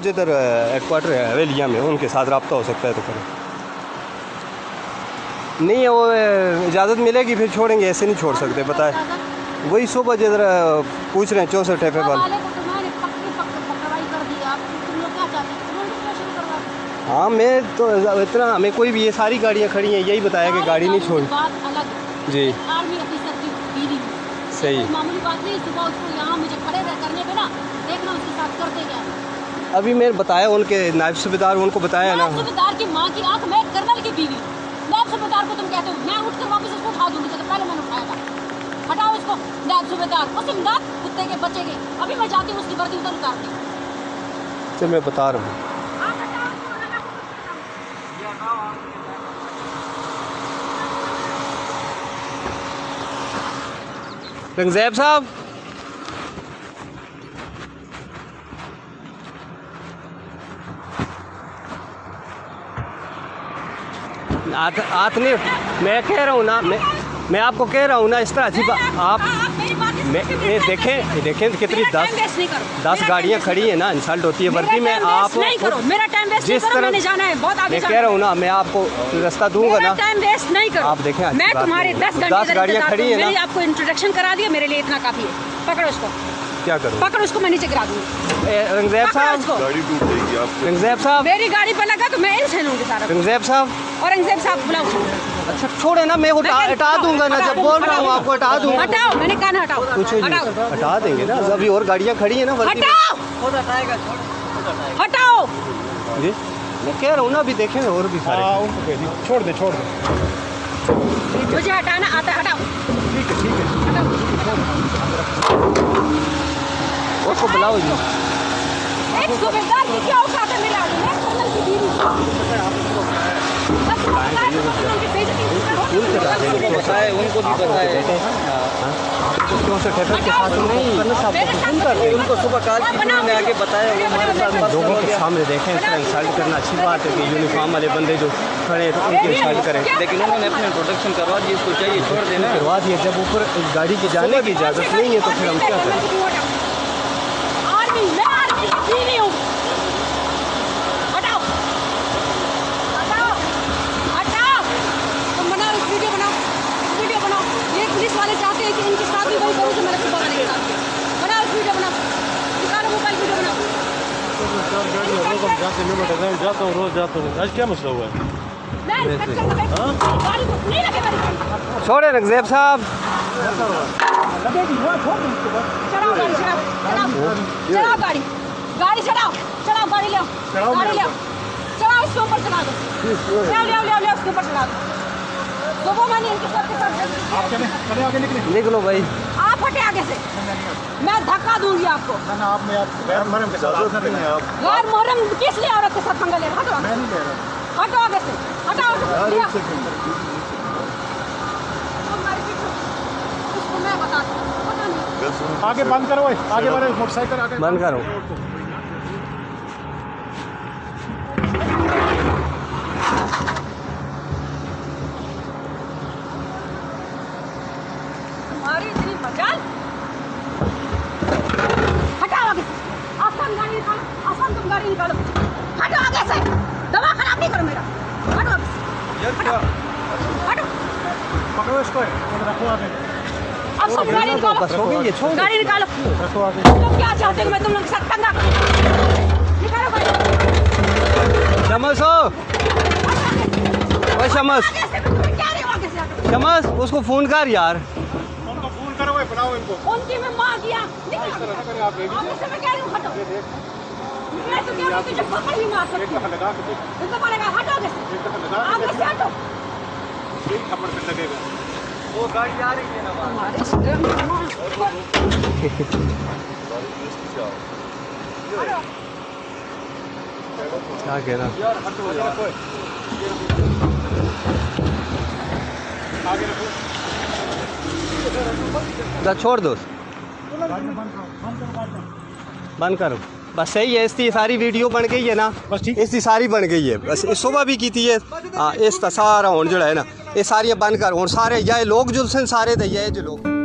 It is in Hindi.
जिधर हेड क्वार्टर है हवेलिया में, उनके साथ रब्ता हो सकता है तो करें। नहीं वो इजाज़त मिलेगी फिर छोड़ेंगे, ऐसे नहीं छोड़ सकते बताए। वही सुबह जिधर पूछ रहे हैं 64 ठेपे वाले। हाँ मैं तो इतना, हमें कोई भी ये सारी गाड़ियाँ खड़ी हैं यही बताया कि गाड़ी नहीं छोड़ी जी। सही मामूली बात नहीं, सुबह उसको यहाँ मुझे खड़े करने पे ना देखना उसके साथ करते क्या। अभी मैं बताया उनके नायब सूबेदार, उनको बताया ना। सूबेदार की माँ की आंख, मैं कर्नल की बीवी, नायब सूबेदार को तुम कहते हो, मैं उठकर वापस उसको उठा दूंगी तो पहले मैंने उठाया था। हटाओ इसको नायब सूबेदार, उस इमदाद कुत्ते के बच्चे के। अभी मैं जाती हूँ उसकी वर्दी उतारती हूँ। चल मैं बता रहा हूँ। रंगज़ैब साहब नहीं, मैं कह रहा हूँ ना, मैं आपको कह रहा हूँ ना इस तरह अजीब आप देखें कितनी 10 गाड़ियाँ खड़ी हैं ना, इंसल्ट होती है वर्दी में। आप जिस तरह मैं कह रहा हूँ ना, मैं आपको रास्ता दूंगा ना, टाइम वेस्ट नहीं करो। आप देखें मैं तुम्हारे 10 गाड़ियाँ खड़ी हैं ना, आपको इंट्रोडक्शन करा दिया, मेरे लिए इतना काफी है। पकड़ो उसको, क्या करो, पकड़ो उसको, मैं नीचे गिरा दूंगी। रंगज़ैब साहब, रंगज़ैब साहब मेरी गाड़ी पर लगा तो मैं इनसे लूंगी सारा। रंगज़ैब साहब और रंगज़ैब साहब बुलाओ। अच्छा छोड़े ना, मैं हटा दूंगा ना, जब बोल रहा हूँ आपको हटा दूंगा। हटाओ, मैंने कहा ना हटाओ। कुछ हटा देंगे ना, अभी और गाड़ियाँ खड़ी हैं ना। हटाओ, हटाओ जी, मैं कह रहा हूँ ना, अभी देखें और भी सारे। छोड़ दे मुझे हटाना आता है, हटाओ। ठीक है उसको बुलाओ जी। एक सूबेदार की क्या औकात है मेरे आगे, मैं कर्नल की बीवी। उनको भी पता है। उनको सुबह कॉल की उन्होंने आगे बताया, लोगों के सामने देखें इस तरह इंसल्ट करना अच्छी बात है कि यूनिफॉर्म वाले बंदे जो खड़े हैं तो उनकी इंसल्ट करें। लेकिन उन्होंने अपने प्रोटेक्शन करवा दी, इसको चाहिए छोड़ देना, करवा दिए। जब ऊपर गाड़ी की जाने की इजाज़त नहीं है तो फिर हम क्या करें। मैं आर्मी की बीवी हूँ। हटाओ, हटाओ, हटाओ। तुम बनाओ, वीडियो बनाओ। ये पुलिस वाले चाहते हैं कि इनके साथ भी वही करूँ जो मेरे सुबह वाले के साथ। बनाओ वीडियो, बनाओ, निकालो मोबाइल, वीडियो बनाओ। रोज जाता हूँ। आज क्या मसला हुआ है? मैं इंस्पेक्टर को गाड़ी को नहीं लगे मेरी गाड़ी। छोड़े रंगज़ैब साहब, चढ़ाओ गाड़ी, चढ़ाओ गाड़ी, चढ़ाओ गाड़ी, ले चढ़ाओ इसके ऊपर चढ़ा दो, ले इसके ऊपर चढ़ा दो। सुबह मैंने इनके साथ निकलो भाई, आप हटे आगे से, मैं धक्का दूंगी आपको। गैर मुहर्रम किस लिए औरत के साथ पंगा ले रहे? हटो आगे से, हटाओ। मैं बताती हूँ, आगे बंद करो, आगे बढ़ो, मोटरसाइकिल आगे बंद करो। तुम्हारी इतनी मजाल, हटाओ आगे से। आसान गाड़ी निकालो, आसान तुम गाड़ी निकालो, हटो आगे से। दवा खराब नहीं करो मेरा, हटो आगे से, हटो। पकड़ो इसको, रखो आगे। अब सब गाड़ी निकालो, गाड़ी निकालो। तुम क्या चाहते हो मैं तुम लोग के साथ पंगा करूं? निकालो गाड़ी। शमस हो, ओए शमस, शमस उसको फोन कर यार। उनको फोन करो, बुलाओ इनको। उनकी मैं मां किया, निकलो आगे से। मैं कह रही हूं हटो। मैं तो कह रही हूं तुझे पकड़ ही मार सकती हूं। इतना पड़ेगा, हटो आगे से, आगे से हटो। एक थप्पड़ पे लगेगा। वो गाड़ी आ रही है ना क्या कह रहा छोड़ दो, बंद करो बस। सही है, इसकी सारी वीडियो बन गई है ना, बस ठीक, इसकी सारी बन गई है। बस सुबह भी की थी ये। हाँ इस सारा हूँ जो है ना, ये सारी बंद कर। और सारे या लोग जो सारे दे जो लोग